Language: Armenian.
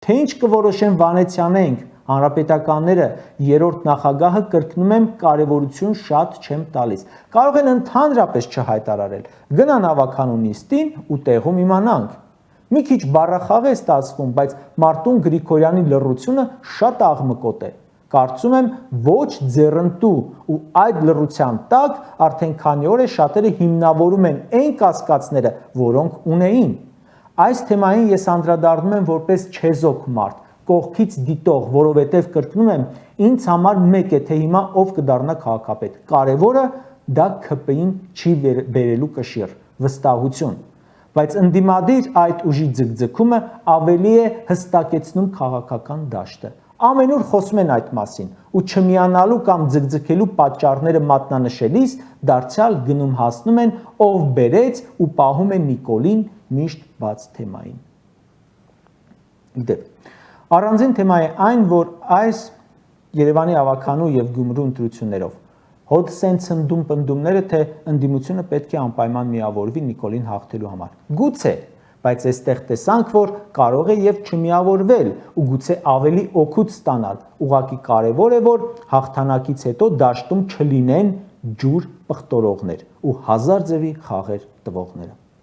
Թե ինչ կորոշեն Վանեցյանենք, հանրապետականները, երրորդ նախագահը կրկնում եմ կարևորություն շատ չեմ տալիս։ Կարող են ընդհանրապես չհայտարարել, գնան ավականու նիստին ու տեղում իմանանք։ Մի քիչ բառախաղ է ստացվում, բայց Մարտուն Գրիգորյանի լռությունը շատ աղմկոտ է։ Կարծում եմ ոչ ձեռնտու ու այդ լռության տակ արդեն քանի օր է շատերը հիմնավորում են այն կասկածները, որոնք ունեին։ Այս թեմային ես անդրադառնում եմ որպես չեզոք մարդ, կողքից դիտող, որովհետև կրկնում եմ, ինձ համար մեկ է, թե հիմա ով կդառնա քաղաքապետ։ Կարևորը դա ՔՊ-ին չի բերելու կշիռ, վստահություն։ Բայց ընդդիմադիր այդ ուժի ձգձգումը ավելի է հստակեցնում քաղաքական դաշտը։ Ամենուր խոսում են այդ մասին ու չմիանալու կամ ձգձգելու պատճառները մատնանշելիս դարձյալ գնում հասնում են ով բերեց ու պահում է Նիկոլին միշտ բաց թեմային։ Դեպ առանձին թեմա է այն, որ այս Երևանի ավականու եւ Գյումրու ընտրություններով հոտ սենց ընդդում պնդումները, թե ընդդիմությունը պետք է անպայման միավորվի Նիկոլին հաղթելու համար։ Գուցե, բայց այստեղ տեսանք, որ կարող է եւ չմիավորվել ու գուցե ավելի օգուտ ստանալ։ Ուղղակի կարևոր է, որ հաղթանակից հետո դաշտում չլինեն ջուր պղտորողներ ու հազար ձևի խաղեր տվողները։